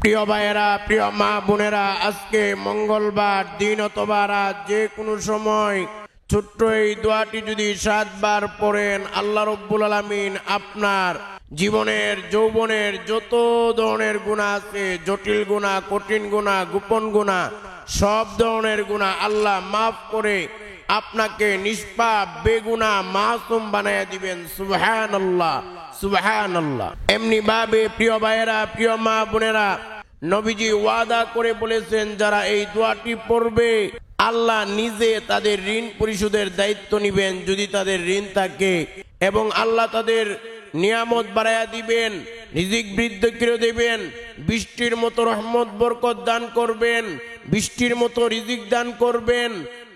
প্রিয় ভাইয়েরা, প্রিয় মা বোনেরা, আজকে মঙ্গলবার দিন অথবা রাত যে কোনো সময় ছোট্ট এই দোয়াটি যদি 7 বার পড়েন, আল্লাহ রব্বুল আলামিন আপনার জীবনের যৌবনের যত ধরনের গুনাহ আছে, জটিল গুনাহ, কঠিন গুনাহ, গোপন গুনাহ, সব ধরনের গুনাহ আল্লাহ মাফ করে আপনাকে নিষ্পাপ বেগুনাহ মাসুম বানায়া দিবেন। সুবহানাল্লাহ, সুবহানাল্লাহ। এমনি ভাবে প্রিয় ভাইয়েরা, প্রিয় মা বোনেরা, নবীজি ওয়াদা করে বলেছেন যারা এই দোয়াটি পড়বে আল্লাহ নিজে তাদের ঋণ পরিশোধের দায়িত্ব নেবেন যদি তাদের ঋণ থাকে, এবং আল্লাহ তাদের নিয়ামত বাড়ায়া দিবেন, রিজিক বৃদ্ধি করে দেবেন, বৃষ্টির মতো রহমত বরকত দান করবেন, বৃষ্টির মতো রিজিক দান করবেন,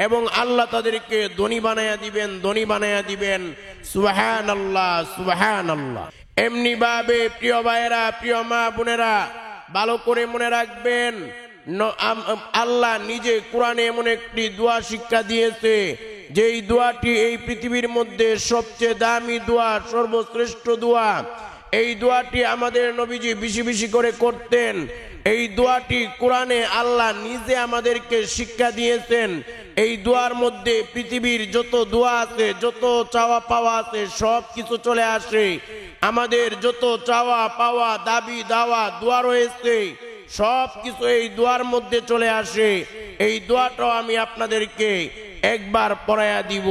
এবং আল্লাহ তাদেরকে ধনী বানায়া দিবেন, ধনী বানায়া দিবেন। সুবহানাল্লাহ, সুবহানাল্লাহ। এমনি ভাবে প্রিয় ভাইয়েরা, প্রিয় মা বোনেরা, ভালো করে মনে রাখবেন আল্লাহ নিজে কোরআনে এমন একটি দোয়া শিক্ষা দিয়েছে যেই দোয়াটি এই পৃথিবীর মধ্যে সবচেয়ে দামি দোয়া, সর্বশ্রেষ্ঠ দোয়া। এই দোয়াটি আমাদের নবীজি বেশি বেশি করে করতেন। এই দোয়াটি কোরআনে আল্লাহ নিজে আমাদেরকে শিক্ষা দিয়েছেন। এই দোয়ার মধ্যে পৃথিবীর যত দোয়া আছে, যত চাওয়া পাওয়া আছে, সব কিছু চলে আসে। আমাদের যত চাওয়া পাওয়া, দাবি দাওয়া, দোয়া রয়েছে, সব কিছু এই দোয়ার মধ্যে চলে আসে। এই দোয়াটাও আমি আপনাদেরকে একবার পড়ায়া দিব।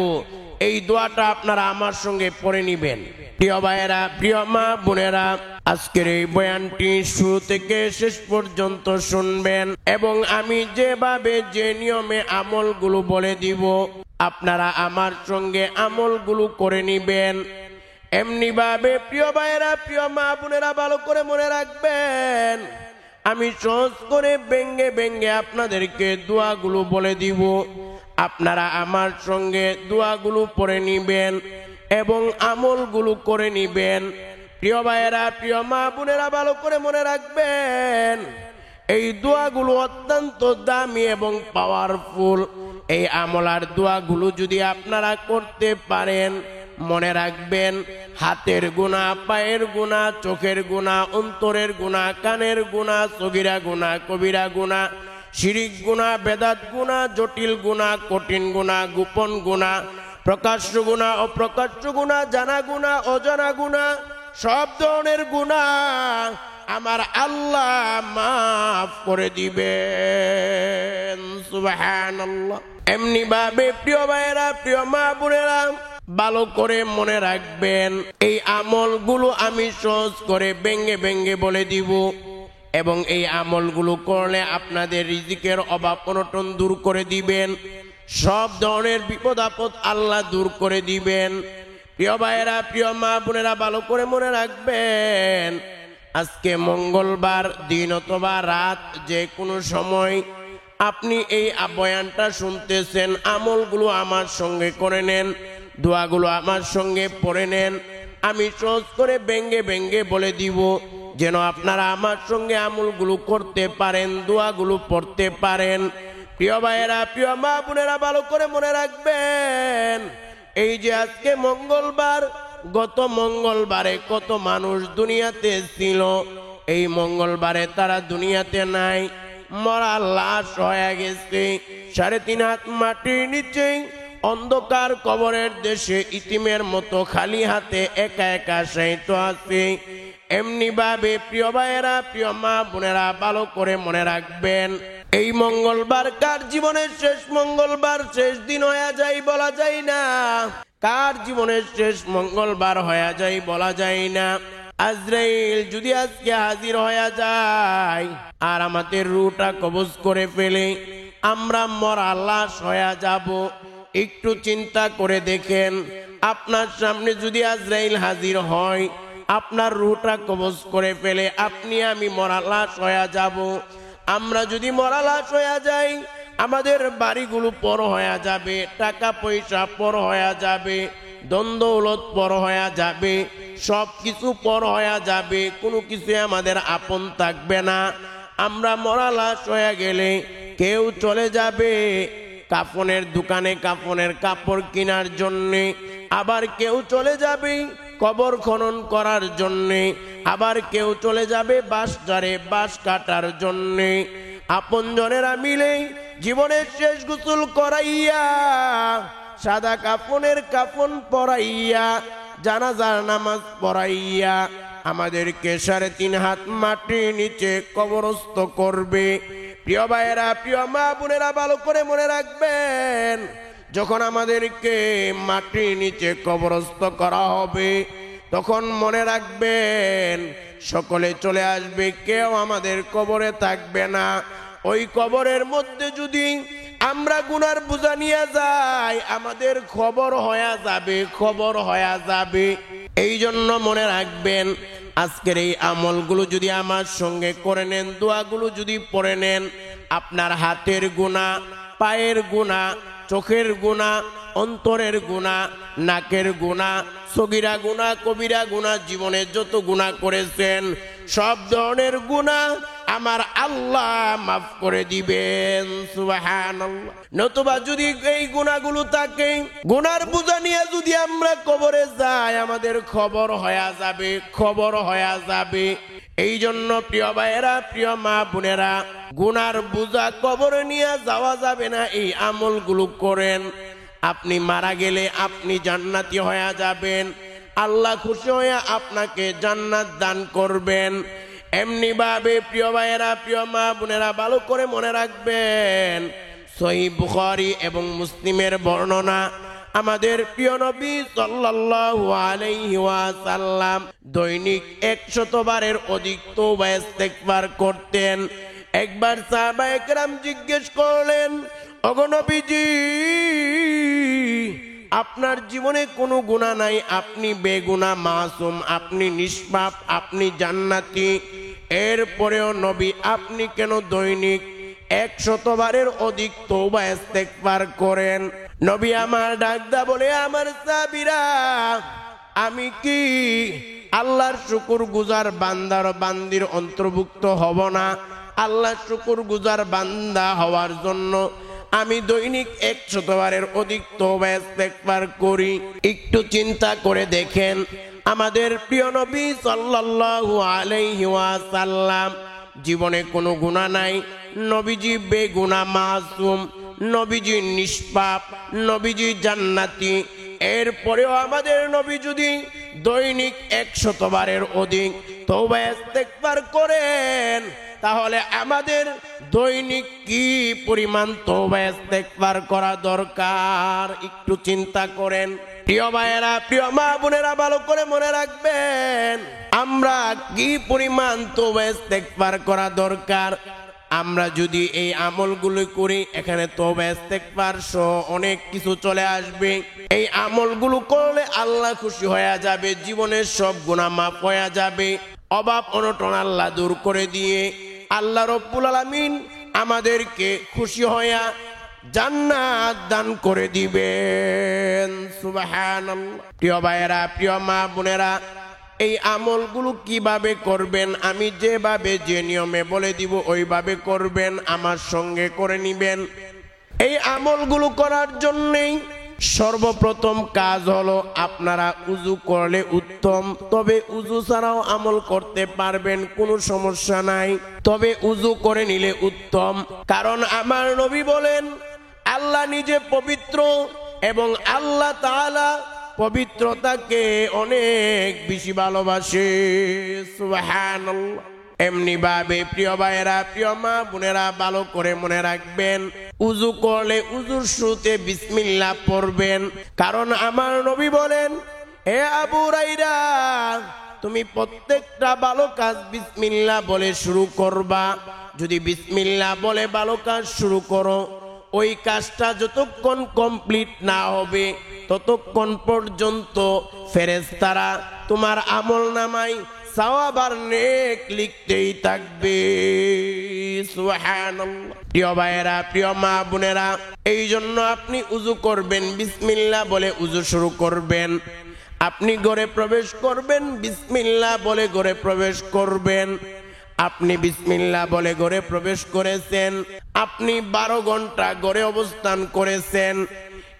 এই দোয়াটা আপনারা আমার সঙ্গে পড়ে নিবেন। প্রিয় ভাইয়েরা, প্রিয় মা বোনেরা, আজকের এই বয়ানটি শুরু থেকে শেষ পর্যন্ত শুনবেন, এবং আমি যেভাবে যে নিয়মে আমলগুলো বলে দিব আপনারা আমার সঙ্গে আমলগুলো করে নিবেন। এমনি ভাবে প্রিয় ভাইয়েরা, প্রিয় মা বোনেরা, ভালো করে মনে রাখবেন আমি সহজ করে ব্যঙ্গে ব্যঙ্গে আপনাদেরকে দোয়াগুলো বলে দিব। আপনারা আমার সঙ্গে দোয়াগুলো পড়ে নিবেন এবং আমলগুলো করে নিবেন। প্রিয় ভাইয়েরা, প্রিয় মা বোনেরা, ভালো করে মনে রাখবেন এই দোয়াগুলো অত্যন্ত দামি এবং পাওয়ারফুল। এই আমল আর দোয়াগুলো যদি আপনারা করতে পারেন, মনে রাখবেন হাতের গুনাহ, পায়ের গুনাহ, চোখের গুনাহ, অন্তরের গুনাহ, কানের গুনাহ, সগীরা গুনাহ, কবিরা গুনাহ, শিরিক গুনাহ, বেদাত গুনাহ, জটিল গুনাহ, কঠিন গুনাহ, গোপন গুনাহ, প্রকাশ্য গুনাহ, অপ্রকাশ্য গুনাহ, জানা গুনাহ, অজানা গুনাহ, সব ধরনের গুনাহ আমার আল্লাহ মাফ করে দিবেন। সুবহানাল্লাহ। এমনি ভাবে প্রিয় ভাইয়েরা, প্রিয় মা বোনেরা, ভালো করে মনে রাখবেন এই আমলগুলো আমি সহজ করে ব্যঙ্গে ব্যঙ্গে বলে দিব, এবং এই আমলগুলো করলে আপনাদের রিজিকের অভাব অনটন দূর করে দিবেন, সব ধরনের বিপদ আপদ আল্লাহ দূর করে দিবেন। প্রিয় ভাইয়েরা, প্রিয় মা বোনেরা, ভালো করে মনে রাখবেন আজকে মঙ্গলবার দিন অথবা রাত যে কোনো সময় আপনি এই বয়ানটা শুনতেছেন, আমলগুলো আমার সঙ্গে করে নেন, দোয়াগুলো আমার সঙ্গে পড়ে নেন। আমি সহজ করে ব্যঙ্গে ব্যঙ্গে বলে দিব যেন আপনারা আমার সঙ্গে আমলগুলো করতে পারেন, দোয়াগুলো পড়তে পারেন। প্রিয় ভাইয়েরা, প্রিয় মা বোনেরা, ভালো করে মনে রাখবেন এই যে আজকে মঙ্গলবার, গত মঙ্গলবারে কত মানুষ দুনিয়াতে ছিল, এই মঙ্গলবারে তারা দুনিয়াতে নাই, মরা লাশ হয়ে গেছে। 3.5 হাত মাটির নিচে অন্ধকার কবরের দেশে ইতিমের মতো খালি হাতে একা একা শায়িত আছে। এমনি ভাবে প্রিয় ভাইয়েরা, প্রিয় মা বোনেরা, ভালো করে মনে রাখবেন এই মঙ্গলবার কার জীবনের শেষ মঙ্গলবার, শেষ দিন হয়ে যায় বলা যায় না। কার জীবনের শেষ মঙ্গলবার হয়ে যায় বলা যায় না। আজরাইল যদি আজকে হাজির হয়ে যায় আর আমাদের রূহটা কবজ করে ফেলে, আমরা মরা লাশ হয়ে যাব। একটু চিন্তা করে দেখেন, আপনার সামনে যদি আজরাইল হাজির হয়, আপনার রূহটা কবজ করে ফেলে, আপনি আমি মরা লাশ হয়ে যাব। আমরা যদি মরা লাশ হয়ে যাই, আমাদের বাড়িগুলো পর হয়ে যাবে, টাকা পয়সা পর হয়ে যাবে, দ্বন্দ্বলত পর হয়ে যাবে, সব কিছু পর হয়ে যাবে, কোনো কিছু আমাদের আপন থাকবে না। আমরা মরা লাশ হয়ে গেলে কেউ চলে যাবে কাফনের দোকানে কাফনের কাপড় কেনার জন্যে, আবার কেউ চলে যাবে কবর খনন করার জন্যে, আবার কেউ চলে যাবে বাঁশঝাড়ে বাঁশ কাটার জন্যে। আপনজনেরা মিলে জীবনের শেষ গোসল করাইয়া, সাদা কাফনের কাফন পরাইয়া, জানাজার নামাজ পড়াইয়া আমাদেরকে 3.5 হাত মাটির নিচে কবরস্থ করবে। প্রিয় ভাইয়েরা, প্রিয় মা বোনেরা, ভালো করে মনে রাখবেন, যখন আমাদেরকে মাটির নিচে কবরস্থ করা হবে, তখন মনে রাখবেন সকলে চলে আসবে, কেউ আমাদের কবরে থাকবে না। ওই কবরের মধ্যে যদি আমরা গুনার বোঝা নিয়ে যাই, আমাদের খবর হয়ে যাবে, খবর হয়ে যাবে। এই জন্য মনে রাখবেন, আজকের এই আমলগুলো যদি আমার সঙ্গে করে নেন, দোয়াগুলো যদি পড়ে নেন, আপনার হাতের গুনাহ, পায়ের গুনাহ, চোখের গুনাহ, অন্তরের গুনাহ, নাকের গুনাহ, সগীরা গুনাহ, কবিরা গুনাহ, জীবনে যত গুনাহ করেছেন সব ধরনের গুনাহ আমার আল্লাহ মাফ করে দিবেন। সুবহানাল্লাহ। নতুবা যদি এই গুনাহগুলো থাকে, গুনার বোঝা নিয়ে যদি আমরা কবরে যাই, আমাদের খবর হয়ে যাবে, খবর হয়ে যাবে। এই জন্য প্রিয় ভাইয়েরা, প্রিয় মা বোনেরা, গুনার বোঝা কবরে নিয়ে যাওয়া যাবে না। এই আমলগুলো করেন, আপনি মারা গেলে আপনি জান্নাতি হয়ে যাবেন, আল্লাহ খুশি হয়ে আপনাকে জান্নাত দান করবেন। এমনি ভাবে প্রিয় ভাইয়েরা, প্রিয় মা বোনেরা, ভালো করে মনে রাখবেন, সহিহ বুখারী এবং মুসলিমের বর্ণনা, আমাদের প্রিয় নবী সাল্লাল্লাহু আলাইহি ওয়াসাল্লাম দৈনিক 100 বারের অধিক তওবা ইস্তেগফার করতেন। একবার সাহাবায়ে কেরাম জিজ্ঞেস করলেন, ওগো নবীজি, আপনার জীবনে কোনো গুনাহ নাই, আপনি বেগুনাহ, মাসুম, আপনি নিষ্পাপ, আপনি জান্নাতি, এরপরেও নবী আপনি কেন দৈনিক 100 বারের অধিক তওবা ইস্তেগফার করেন? নবী আমার ডাকদা বলে, আমার সাহাবীরা, আমি কি আল্লাহর শুকরগুজার বান্দার বান্দির অন্তর্ভুক্ত হব না? আল্লাহর শুকরগুজার বান্দা হওয়ার জন্য আমি দৈনিক 100 বারের অধিক তওবা ইস্তেগফার করি। একটু চিন্তা করে দেখেন, আমাদের প্রিয় নবী সাল্লাল্লাহু আলাইহি ওয়াসাল্লাম জীবনে কোনো গুনাহ নাই, নবীজি বেগুনাহ, মাসুম, নবীজি নিষ্পাপ, নবীজি জান্নাতি, এরপরেও আমাদের নবী যদি দৈনিক 100 বারের অধিক তওবা ইস্তেগফার করেন, তাহলে আমাদের দৈনিক কি পরিমাণ তওবা ইস্তেগফার করা দরকার? একটু চিন্তা করেন। প্রিয় ভাইয়েরা, প্রিয় মা বোনেরা, ভালো করে মনে রাখবেন, আমরা কি পরিমাণ তওবা ইস্তেগফার করা দরকার। আমরা যদি এই আমলগুলো করি, এখানে তওবা ইস্তেগফার সহ অনেক কিছু চলে আসবে। এই আমলগুলো করলে আল্লাহ খুশি হয়ে যাবে, জীবনের সব গুনাহ মাফ হয়ে যাবে, অভাব অনটন আল্লাহ দূর করে দিয়ে আল্লাহ রব্বুল আলামিন আমাদেরকে খুশি হইয়া জান্নাত দান করে দিবেন। সুবহানাল্লাহ। প্রিয় ভাইয়েরা, প্রিয় মা বোনেরা, এই আমলগুলো কিভাবে করবেন, আমি যেভাবে যে নিয়মে বলে দিব ওইভাবে করবেন, আমার সঙ্গে করে নিবেন। এই আমলগুলো করার জন্যই সর্বপ্রথম কাজ হলো, আপনারা উযু করলে উত্তম, তবে উযু ছাড়াও আমল করতে পারবেন, কোনো সমস্যা নাই, তবে উযু করে নিলে উত্তম। কারণ আমার নবী বলেন, আল্লাহ নিজে পবিত্র এবং আল্লাহ তাআলা পবিত্রতাকে অনেক বেশি ভালোবাসে। সুবহানাল্লাহ। এমনি ভাবে প্রিয় ভাইয়েরা, প্রিয় মা বোনেরা, ভালো করে মনে রাখবেন, উযু করলে উযুর শুরুতে বিসমিল্লাহ পড়বেন। কারণ আমার নবী বলেন, হে আবু হুরায়রা, তুমি প্রত্যেকটা ভালো কাজ বিসমিল্লাহ বলে শুরু করবা। যদি বিসমিল্লাহ বলে ভালো কাজ শুরু করো, ওই কাজটা যতক্ষণ কমপ্লিট না হবে ততক্ষণ পর্যন্ত ফেরেশতারা তোমার আমলনামায় সওয়াব আর নেক লিখতেই থাকবে। সুবহানাল্লাহ। প্রিয় ভাইয়েরা, প্রিয় মা বোনেরা, এই জন্য আপনি উযু করবেন, বিসমিল্লাহ বলে উযু শুরু করবেন। আপনি ঘরে প্রবেশ করবেন, বিসমিল্লাহ বলে ঘরে প্রবেশ করবেন। আপনি বিসমিল্লাহ বলে ঘরে প্রবেশ করেছেন, আপনি 12 ঘন্টা ঘরে অবস্থান করেছেন,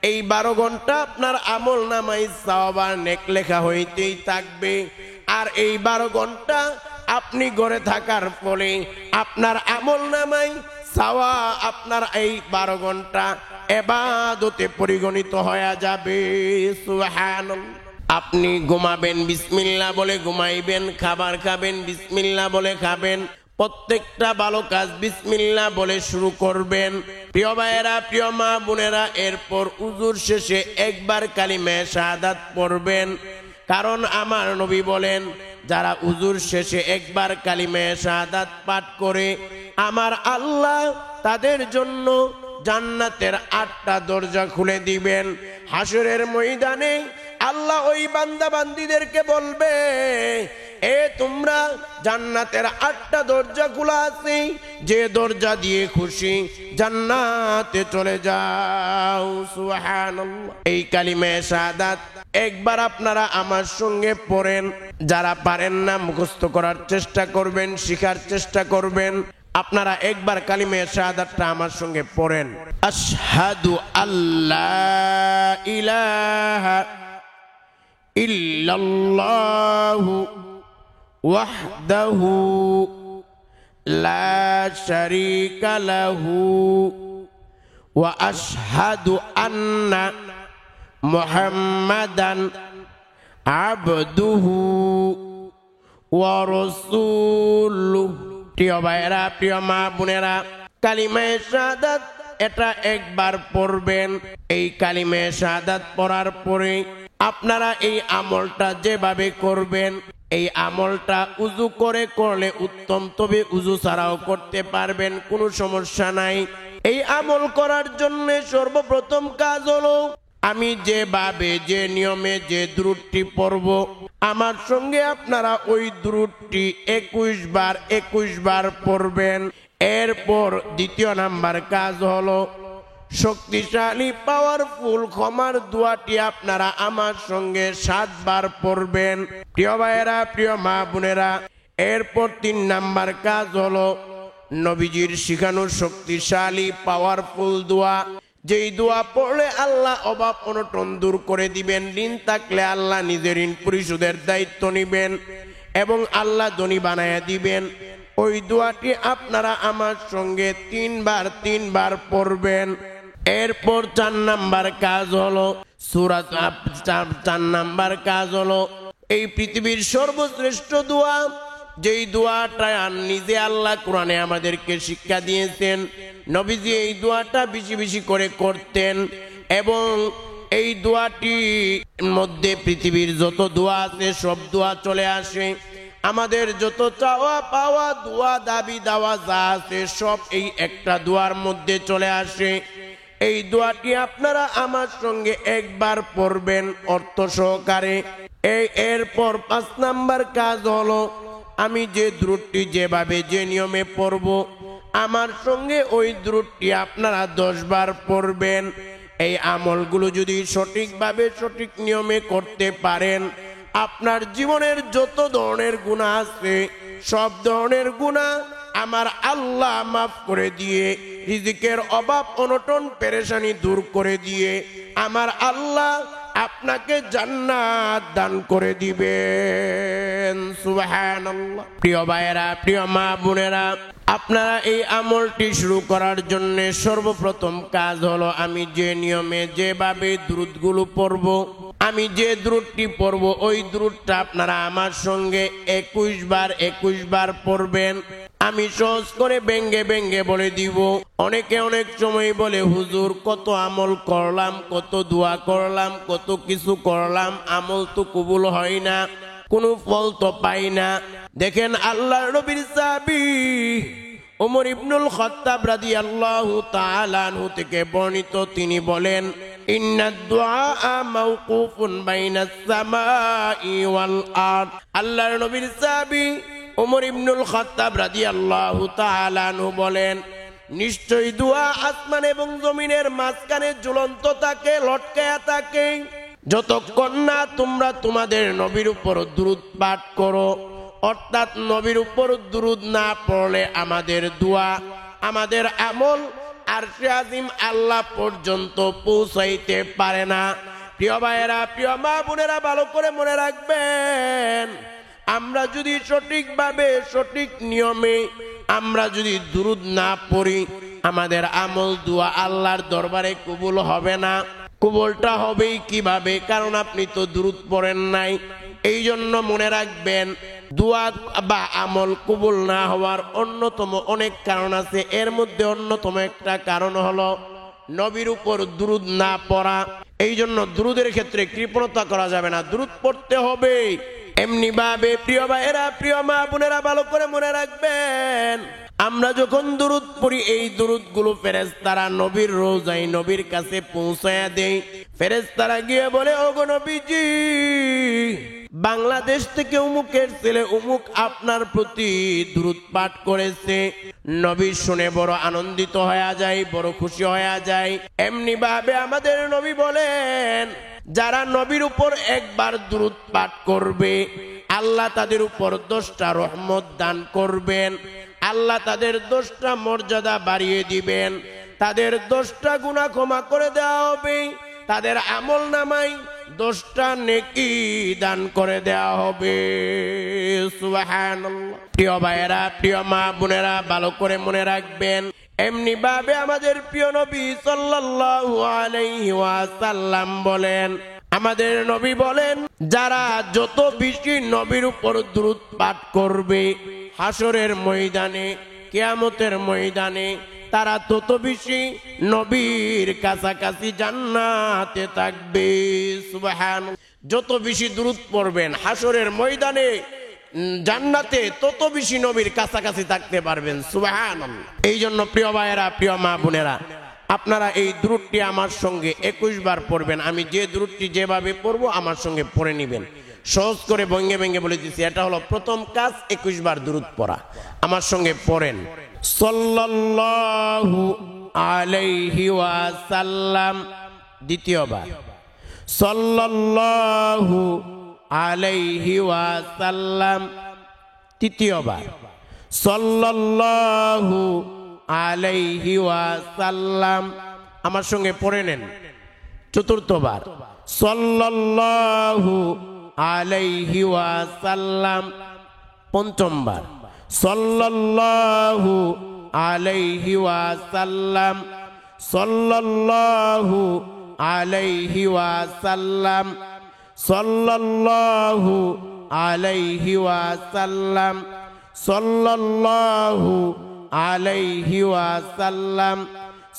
এই 12 ঘন্টা আপনার আমল নামায় সওয়াব আর নেক লেখা হইতেই থাকবে। আর এই 12 ঘন্টা আপনি ঘরে থাকার ফলে আপনার আমল নামায় সওয়াব, আপনার এই 12 ঘন্টা ইবাদতে পরিগণিত হয়ে যাবে। সুবহানাল্লাহ। আপনি ঘুমাবেন বিসমিল্লাহ বলে ঘুমাইবেন, খাবার খাবেন বিসমিল্লাহ বলে খাবেন, প্রত্যেকটা ভালো কাজ বিসমিল্লাহ বলে শুরু করবেন। প্রিয় ভাইয়েরা, প্রিয় মা বোনেরা, এরপর উজুর শেষে একবার কালিমা শাহাদাত পড়বেন। কারণ আমার নবী বলেন, যারা উজুর শেষে একবার কালিমা শাহাদাত পাঠ করে আমার আল্লাহ তাদের জন্য জান্নাতের 8টা দরজা খুলে দিবেন। হাসরের ময়দানে আল্লাহ ওই বান্দা বান্দীদেরকে বলবে, এ তোমরা জান্নাতের 8টা দরজা খোলা আছে, যে দরজা দিয়ে খুশি জান্নাতে চলে যাও। সুবহানাল্লাহ। এই কালিমা শাহাদাত একবার আপনারা আমার সঙ্গে পড়েন। যারা পারেন না মুখস্থ করার চেষ্টা করবেন, শিখার চেষ্টা করবেন। আপনারা একবার কালিমা শাহাদাতটা আমার সঙ্গে পড়েন। আশহাদু আল্লা ইলাহা ইল্লাল্লাহু ওয়াহদাহু লা শারীকা লাহু ওয়া আশহাদু আন্না মুহাম্মাদান আবদুহু ওয়া রাসূলুহু। প্রিয় ভাইয়েরা, প্রিয় মা বোনেরা, কালিমা শাহাদাত এটা একবার পড়বেন। এই কালিমা শাহাদাত পড়ার পরে আপনারা এই আমলটা যেভাবে করবেন, এই আমলটা উজু করে করলে উত্তম, তবে উজু ছাড়াও করতে পারবেন, কোনো সমস্যা নাই। এই আমল করার জন্য সর্বপ্রথম কাজ হলো, আমি যেভাবে যে নিয়মে যে দুরূদটি পড়ব আমার সঙ্গে আপনারা ওই দুরূদটি 21 বার পড়বেন। এরপর দ্বিতীয় নাম্বার কাজ হলো, শক্তিশালী পাওয়ারফুল ক্ষমার দোয়াটি আপনারা আমার সঙ্গে 7 বার পড়বেন। প্রিয় ভাইয়েরা, প্রিয় মা বোনেরা, এরপর 3 নাম্বার কাজ হলো, নবীজির শিখানো শক্তিশালী পাওয়ারফুল দোয়া, যেই দোয়া পড়লে আল্লাহ অভাব অনটন দূর করে দিবেন। ঋণ থাকলে আল্লাহ নিজের ঋণ পরিশোধের দায়িত্ব নিবেন এবং আল্লাহ ধনী বানায়া দিবেন। ওই দোয়াটি আপনারা আমার সঙ্গে 3 বার পড়বেন। এরপর 4 নাম্বার কাজ হলো, সূরা 4 নাম্বার কাজ হলো, এই পৃথিবীর সর্বশ্রেষ্ঠ দোয়া, যেই দোয়াটা নিজে আল্লাহ কোরআনে আমাদেরকে শিক্ষা দিয়েছেন। নবীজি এই দোয়াটা বেশি বেশি করে করতেন এবং এই দোয়াটির মধ্যে পৃথিবীর যত দোয়া আছে সব দোয়া চলে আসে। আমাদের যত চাওয়া পাওয়া দোয়া দাবি দাওয়া যা আছে সব এই একটা দোয়ার মধ্যে চলে আসে। এই দোয়াটি আপনারা আমার সঙ্গে একবার পড়বেন অর্থ সহকারে। এরপর 5 নাম্বার কাজ হলো, আমি যে দুরূদটি যেভাবে যে নিয়মে পড়ব আমার সঙ্গে ওই দুরূদটি আপনারা 10 বার পড়বেন। এই আমলগুলো যদি সঠিকভাবে সঠিক নিয়মে করতে পারেন, আপনার জীবনের যত ধরনের গুনাহ আছে সব ধরনের গুনাহ আমার আল্লাহ মাফ করে দিয়ে, রিজিকের অভাব অনটন পেরেশানি দূর করে দিয়ে আমার আল্লাহ আপনাকে জান্নাত দান করে দিবেন। সুবহানাল্লাহ। প্রিয় ভাইয়েরা, প্রিয় মা বোনেরা, আপনারা এই আমলটি শুরু করার জন্য সর্বপ্রথম কাজ হলো, আমি যে নিয়মে যেভাবে দুরূদগুলো পড়ব, আমি যে দুরূদটি পড়ব ওই দুরূদটা আপনারা আমার সঙ্গে 21 বার পড়বেন। আমি সহজ করে ব্যঙ্গে ব্যঙ্গে বলে দিব। অনেকে অনেক সময় বলে, হুজুর কত আমল করলাম, কত দোয়া করলাম, কত কিছু করলাম, আমল তো কবুল হয় না, কোনো ফল তো পাই না। দেখেন আল্লাহর নবীর সাহাবী ওমর ইবনুল খাত্তাব রাদিয়াল্লাহু তাআলা আনহু থেকে বর্ণিত, তিনি বলেন, ইন্নাদ দুআ মাওকুফুন বাইনাস সামাই ওয়াল আরদ। আল্লাহর নবীর সাহাবী ওমর ইবনুল খাত্তাব রাদিয়াল্লাহু তাআলা আনহু বলেন, নিশ্চয়ই দোয়া আসমান এবং জমিনের মাঝখানে ঝুলন্ত থাকে, লটকায়া থাকে। যতক্ষণ না তোমরা তোমাদের নবীর উপর দুরূদ পাঠ করো, অর্থাৎ নবীর উপর দুরূদ না পড়লে আমাদের দোয়া, আমাদের আমল আরশে আজিম আল্লাহ পর্যন্ত পৌঁছাইতে পারে না। প্রিয় ভাইয়েরা, প্রিয় মা বোনেরা, ভালো করে মনে রাখবেন, আমরা যদি সঠিকভাবে সঠিক নিয়মে আমরা যদি দুরূদ না পড়ি, আমাদের আমল দোয়া আল্লাহর দরবারে কবুল হবে না। কবুলটা হবেই কিভাবে? কারণ আপনি তো দুরূদ পড়েন নাই। এই জন্য মনে রাখবেন, দোয়া বা আমল কবুল না হওয়ার অন্যতম অনেক কারণ আছে। এর মধ্যে অন্যতম একটা কারণ হলো নবীর উপর দুরূদ না পড়া। এই জন্য দুরূদের ক্ষেত্রে কৃপণতা করা যাবে না, দুরূদ পড়তে হবে। এমনি ভাবে প্রিয় ভাইয়েরা, প্রিয় মা বোনেরা, ভালো করে মনে রাখবেন, আমরা যখন দুরূদ পড়ি, এই দুরূদগুলো ফেরেশতারা নবীর রোজায় নবীর কাছে পৌঁছায়া দেয়। ফেরেশতারা গিয়ে বলে, ওগো নবীজি, বাংলাদেশ থেকে উমুকের ছেলে উমুক আপনার প্রতি দুরূদ পাঠ করেছে। নবী শুনে বড় আনন্দিত হয়ে যায়, বড় খুশি হয়ে যায়। এমনি ভাবে আমাদের নবী বলেন, যারা নবীর উপর একবার দুরূদ পাঠ করবে, আল্লাহ তাদের উপর 10টা রহমত দান করবেন। আল্লাহ তাদের 10টা মর্যাদা বাড়িয়ে দিবেন। তাদের 10টা গুনাহ ক্ষমা করে দেওয়া হবে। তাদের আমল নামায় 10টা নেকি দান করে দেওয়া হবে। সুবহানাল্লাহ। প্রিয় ভাইয়েরা, প্রিয় মা বোনেরা, ভালো করে মনে রাখবেন, এমনি ভাবে আমাদের প্রিয় নবী সাল্লাল্লাহু আলাইহি ওয়াসাল্লাম বলেন, আমাদের নবী বলেন, যারা যত বেশি নবীর উপর দুরূদ পাঠ করবে, হাসরের ময়দানে, কিয়ামতের ময়দানে তারা তত বেশি নবীর কাছাকাছি জান্নাতে থাকবে। সুবহানাল্লাহ। যত বেশি দুরূদ পড়বেন হাসরের ময়দানে জান্নাতে তত বেশি নবীর কাছাকাছি থাকতে পারবেন। সুবহানাল্লাহ। এই জন্য প্রিয় ভাইয়েরা, প্রিয় মা বোনেরা, আপনারা এই দুরূদটি আমার সঙ্গে 21 বার পড়বেন। আমি যে দুরূদটি যেভাবে পড়বো আমার সঙ্গে পড়ে নেবেন। সহজ করে ভেঙে ভেঙে বলে দিচ্ছি, এটা হলো প্রথম কাজ, 21 বার দুরূদ পড়া। আমার সঙ্গে পড়েন, সাল্লাল্লাহু আলাইহি ওয়াসাল্লাম। দ্বিতীয়বার, সাল্লাল্লাহু আলাইহি ওয়াসাল্লাম। তৃতীয়বার, সাল্লাল্লাহু আলাইহি ওয়াসাল্লাম। আমার সঙ্গে পড়ে নেন। চতুর্থবার, সাল্লাল্লাহু আলাইহি ওয়াসাল্লাম। পঞ্চমবার, সাল্লাল্লাহু আলাইহি ওয়াসাল্লাম। সাল্লাল্লাহু আলাইহি ওয়াসাল্লাম। সাল্লাল্লাহু আলাইহি ওয়াসাল্লাম। সাল্লাল্লাহু আলাইহি ওয়াসাল্লাম।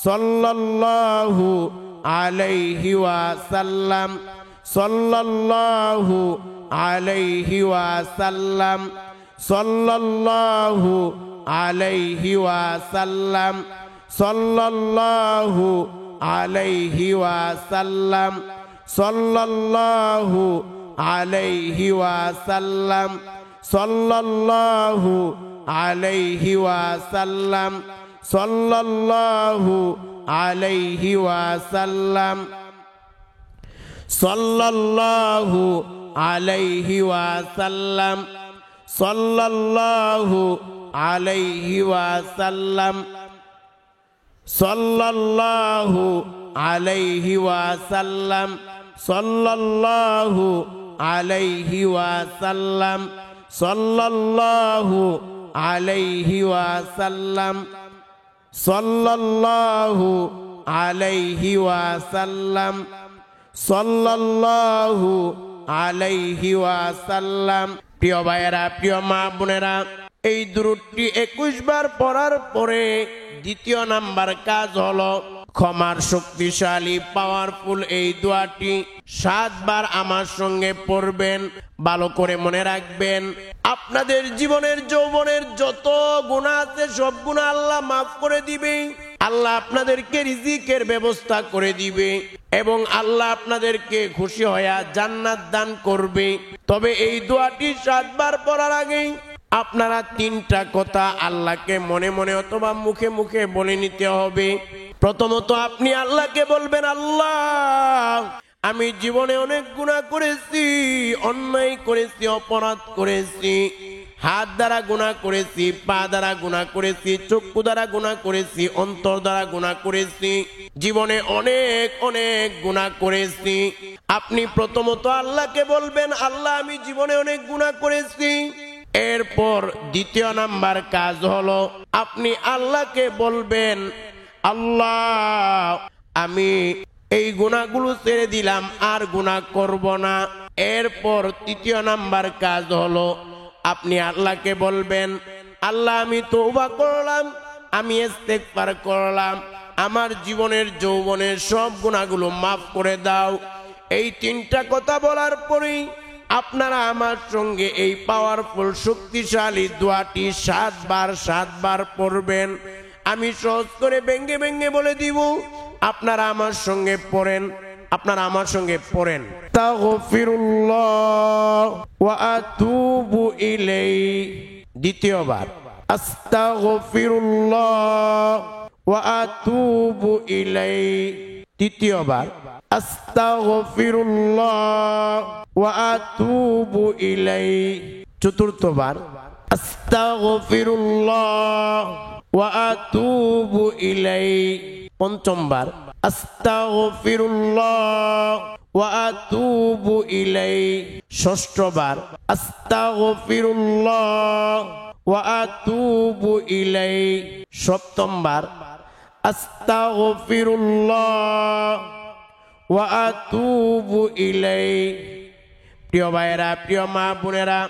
সাল্লাল্লাহু আলাইহি ওয়াসাল্লাম। সাল্লাল্লাহু আলাইহি ওয়াসাল্লাম। সাল্লাল্লাহু আলাইহি ওয়াসাল্লাম। সাল্লাল্লাহু আলাইহি ওয়াসাল্লাম। সাল্লাল্লাহু আলাইহি ওয়াসাল্লাম। সাল্লাল্লাহু আলাইহি ওয়াসাল্লাম। সাল্লাল্লাহু আলাইহি ওয়াসাল্লাম। সাল্লাল্লাহু আলাইহি ওয়াসাল্লাম। সাল্লাল্লাহু আলাইহি ওয়াসাল্লাম। সাল্লাল্লাহু আলাইহি ওয়াসাল্লাম। সাল্লাল্লাহু আলাইহি ওয়াসাল্লাম। সাল্লাল্লাহু আলাইহি ওয়াসাল্লাম। সাল্লাল্লাহু আলাইহি ওয়াসাল্লাম। সাল্লাল্লাহু আলাইহি ওয়াসাল্লাম। প্রিয় ভাইয়েরা, প্রিয় মা বোনেরা, এই দুরূদটি 21 বার পড়ার পরে দ্বিতীয় নাম্বার কাজ হলো ক্ষমার শক্তিশালী পাওয়ারফুল এই দোয়াটি 7 বার আমার সঙ্গে পড়বেন। ভালো করে মনে রাখবেন, আপনাদের জীবনের যৌবনের যত গুনাহ আছে সব গুনাহ আল্লাহ মাফ করে দিবে। আল্লাহ আপনাদেরকে রিজিকের ব্যবস্থা করে দিবে এবং আল্লাহ আপনাদেরকে খুশি হয়ে জান্নাত দান করবে। তবে এই দোয়াটি 7 বার পড়ার আগেই আপনারা 3টা কথা আল্লাহকে মনে মনে অথবা মুখে মুখে বলে নিতে হবে। প্রথমত আপনি আল্লাহকে বলবেন, আল্লাহ, আমি জীবনে অনেক গুনাহ করেছি, অন্যায় করেছি, অপরাধ করেছি। হাত দ্বারা গুনাহ করেছি, পা দ্বারা গুনাহ করেছি, চক্ষু দ্বারা গুনাহ করেছি, অন্তর দ্বারা গুনাহ করেছি, জীবনে অনেক অনেক গুনাহ করেছি। আপনি প্রথমত আল্লাহকে বলবেন, আল্লাহ আমি জীবনে অনেক গুনাহ করেছি। এরপর দ্বিতীয় নাম্বার কাজ হলো আপনি আল্লাহকে বলবেন, আল্লাহ আমি এই গুনাহগুলো ছেড়ে দিলাম, আর গুনাহ করব না। এরপর তৃতীয় নাম্বার কাজ হলো আপনি আল্লাহকে বলবেন, আল্লাহ আমি তওবা করলাম, আমি ইস্তেগফার করলাম, আমার জীবনের যৌবনের সব গুনাহগুলো মাফ করে দাও। এই তিনটা কথা বলার পরেই আপনারা আমার সঙ্গে এই পাওয়ারফুল শক্তিশালী দোয়াটি 7 বার পড়বেন। আমি সহজ করে ভেঙ্গে ভেঙ্গে বলে দিব, আপনারা আমার সঙ্গে পড়েন, আপনারা আমার সঙ্গে পড়েন। আস্তাগফিরুল্লাহ ওয়া আতুবু ইলাইহি। দ্বিতীয়বার আস্তাগফিরুল্লাহ ওয়া আতুবু ইলাইহি। তৃতীয়বার আস্তাগফিরুল্লাহ ওয়া আতুবু ইলাইহি। চতুর্থবার আস্তাগফিরুল্লাহ ওয়া আতুবু ইলাইহি। পঞ্চমবার আস্তাগফিরুল্লাহ ওয়া আতুবু ইলাইহি। ষষ্ঠবার আস্তাগফিরুল্লাহ ওয়া আতুবু ইলাইহি। সপ্তমবার আস্তাগফিরুল্লাহ ওয়া আতুবু ইলাইহি। প্রিয় ভাইয়েরা, প্রিয় মা বোনেরা,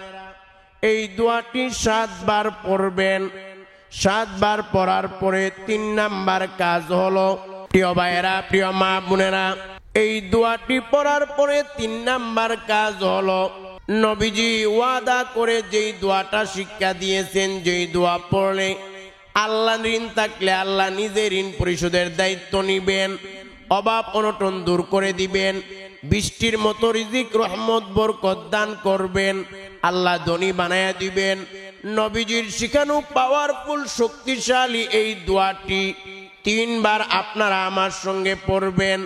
এই দোয়াটি 7 বার পড়বেন। 7 বার পড়ার পরে 3 নাম্বার কাজ হলো, প্রিয় ভাইয়েরা, প্রিয় মা বোনেরা, এই দোয়াটি পড়ার পরে 3 নাম্বার কাজ হলো নবীজি ওয়াদা করে যেই দোয়াটা শিক্ষা দিয়েছেন, যেই দোয়া পড়লে আল্লাহ ঋণ থাকলে আল্লাহ নিজে ঋণ পরিশোধের দায়িত্ব নিবেন, অভাব অনটন দূর করে দিবেন, বৃষ্টির মতো রিজিক রহমত বরকত দান করবেন, আল্লাহ ধনী বানায়া দিবেন। নবীজির শিখানো পাওয়ারফুল শক্তিশালী এই দোয়াটি 3 বার আপনারা আমার সঙ্গে পড়বেন।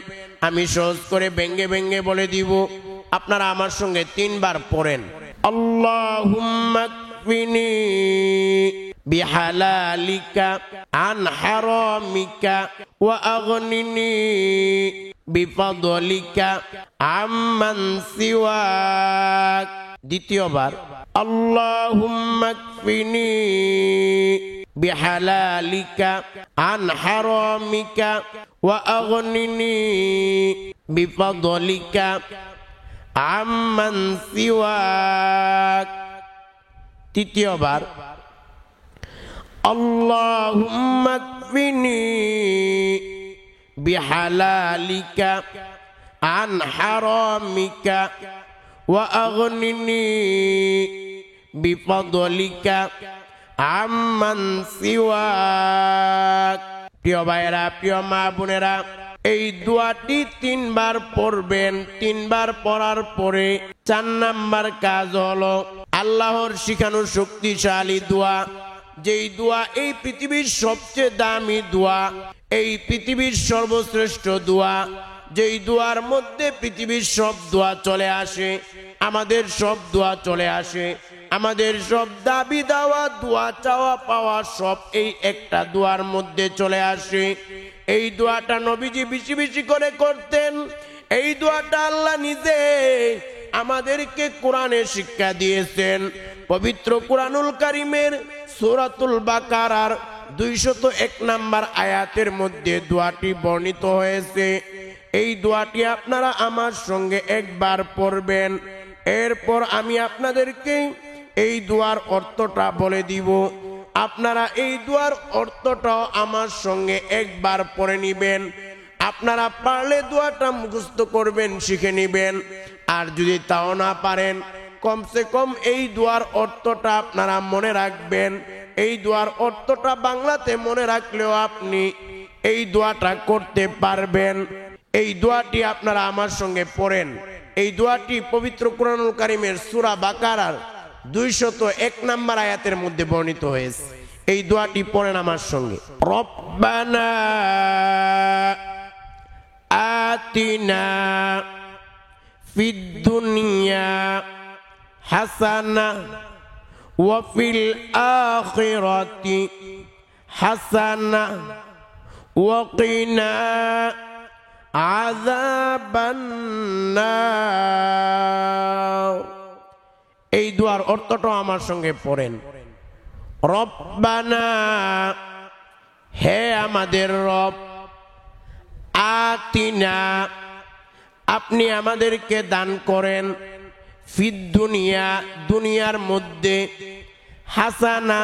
আমি সহজ করে ভেঙ্গে ভেঙ্গে বলে দিব, আপনারা আমার সঙ্গে 3 বার পড়েন। আল্লাহুম্মা কফিনি বিহালালিকা আন হারামিকা ওয়া আগনিনি বিফাদলিকা আম্মান সিওয়াক। দ্বিতীয়বার আল্লাহুম্মা কফিনি বিহালালিকা আন হারামিকা ওয়া আগনিনি বিফাদলিকা আম্মান সিওয়াক। তৃতীয়বার আল্লাহুম্মা কফিনি বিহালালিকা আন হারামিকা ওয়া আগনিনি বিফাদলিকা আম্মান সিওয়াক। প্রিয় ভাইয়েরা, প্রিয় মা বোনেরা, এই দোয়াটি 3 বার পড়বেন। 3 বার পড়ার পরে 4 নাম্বার কাজ হলো আল্লাহর শিখানো শক্তিশালী দোয়া, যেই দোয়া এই পৃথিবীর সবচেয়ে দামি দোয়া, এই পৃথিবীর সর্বশ্রেষ্ঠ দোয়া, যেই দোয়ার মধ্যে পৃথিবীর সব দোয়া চলে আসে, আমাদের সব দোয়া চলে আসে, আমাদের সব দাবি দাওয়া দোয়া চাওয়া পাওয়া সব এই একটা দোয়ার মধ্যে চলে আসে। এই দোয়াটা নবীজি বেশি বেশি করে করতেন। এই দোয়াটা আল্লাহ নিজে আমাদেরকে কোরআনে শিক্ষা দিয়েছেন। পবিত্র কোরআনুল কারীমের সূরাতুল বাকারার 201 নাম্বার আয়াতের মধ্যে দোয়াটি বর্ণিত হয়েছে। এই দোয়াটি আপনারা আমার সঙ্গে একবার পড়বেন। এরপর আমি আপনাদেরকে এই দোয়ার অর্থটা বলে দিব। আপনারা এই দোয়ার অর্থটাও আমার সঙ্গে একবার পড়ে নিবেন। আপনারা পারলে দোয়াটা মুখস্থ করবেন, শিখে নিবেন। আর যদি তাও না পারেন, কমসে কম এই দোয়ার অর্থটা আপনারা মনে রাখবেন। এই দোয়ার অর্থটা বাংলাতে মনে রাখলেও আপনি এই দোয়াটা করতে পারবেন। এই দোয়াটি আপনারা আমার সঙ্গে পড়েন। এই দোয়াটি পবিত্র কোরআনুল কারীমের সূরা বাকারার 201 নাম্বার আয়াতের মধ্যে বর্ণিত হয়েছে। এই দোয়াটি পড়েন আমার সঙ্গে। রব্বানা আতিনা ফিদ দুনিয়া হাসানা ওয়াফিল আখিরাতি হাসানা ওয়া কিনা আযাবান নার। এই দুয়ার অর্থটা আমার সঙ্গে পড়েন। রব্বানা, হে আমাদের রব, আতিনা, আপনি আমাদেরকে দান করেন, ফিদ দুনিয়া, দুনিয়ার মধ্যে, হাসানা,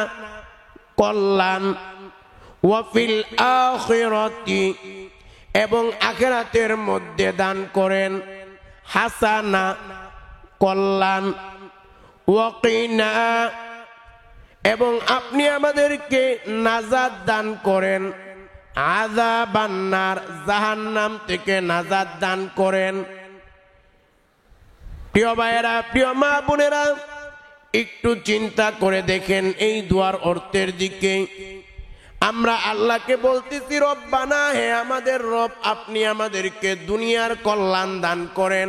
কল্যাণ, ওয়াফিল আখিরাতি, এবং আখিরাতের মধ্যে দান করেন, হাসানা, কল্যাণ, ওয়াকিনা, এবং আপনি আমাদেরকে নাজাত দান করেন, আযাবান নার, জাহান্নাম থেকে নাজাত দান করেন। প্রিয় ভাইয়েরা, প্রিয় মা বোনেরা, একটু চিন্তা করে দেখেন এই দুয়ার অর্থের দিকে। আমরা আল্লাহকে বলতেছি, রব্বানা, হে আমাদের রব, আপনি আমাদেরকে দুনিয়ার কল্যাণ দান করেন,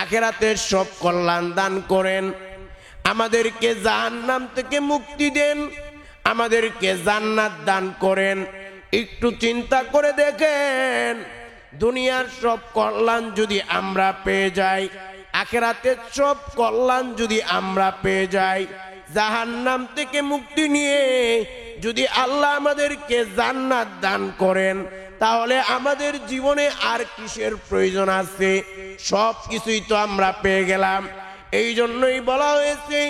আখিরাতের সব কল্যাণ দান করেন, আমাদেরকে জাহান্নাম থেকে মুক্তি দেন, আমাদেরকে জান্নাত দান করেন। একটু চিন্তা করে দেখেন, দুনিয়ার সব কল্যাণ যদি আমরা পেয়ে যাই, আখিরাতের সব কল্যাণ যদি আমরা পেয়ে যাই, জাহান্নাম থেকে মুক্তি নিয়ে যদি আল্লাহ আমাদেরকে জান্নাত দান করেন, তাহলে আমাদের জীবনে আর কিসের প্রয়োজন আছে? সব কিছুই তো আমরা পেয়ে গেলাম। এই জন্যই বলা হয়েছে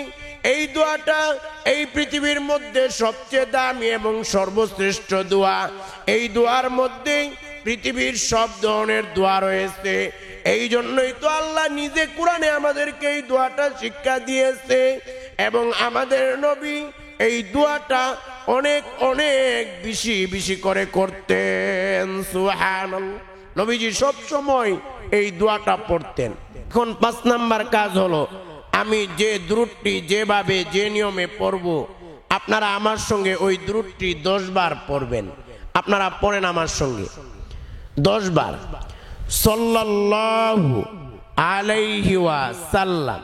এই দোয়াটা এই পৃথিবীর মধ্যে সবচেয়ে দামি এবং সর্বশ্রেষ্ঠ দোয়া। এই দোয়ার মধ্যে পৃথিবীর সব ধরনের দোয়া রয়েছে। এই জন্যই তো আল্লাহ নিজে কোরআনে আমাদেরকে এই দোয়াটা শিক্ষা দিয়েছে, এবং আমাদের নবী এই দোয়াটা অনেক অনেক বেশি বেশি করে করতেন। সুবহানাল্লাহ। নবীজি সব সময় এই দোয়াটা পড়তেন। এখন 5 নাম্বার কাজ হলো, আমি যে দুরূদটি যেভাবে যে নিয়মে পড়ব, আপনারা আমার সঙ্গে ওই দুরূদটি 10 বার পড়বেন। আপনারা পড়েন আমার সঙ্গে 10 বার, সাল্লাল্লাহু আলাইহি ওয়াসাল্লাম,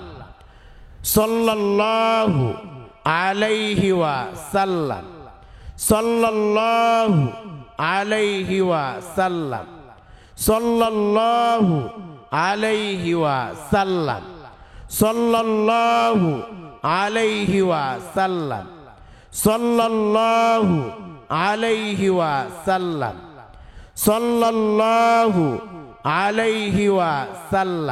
সাল্লাল্লাহু আলাইহি ওয়াসাল্লাম, সাল্লাল্লাহু আলাইহি ওয়াসাল্লাম, সাল্লাল্লাহু আলাইহি ওয়াসাল্লাম, সাল্লাল্লাহু আলাইহি ওয়াসাল্লাম, সাল্লাল্লাহু আলাইহি ওয়াসাল্লাম, সাল্লাল্লাহু আলাইহি ওয়াসাল্লাম।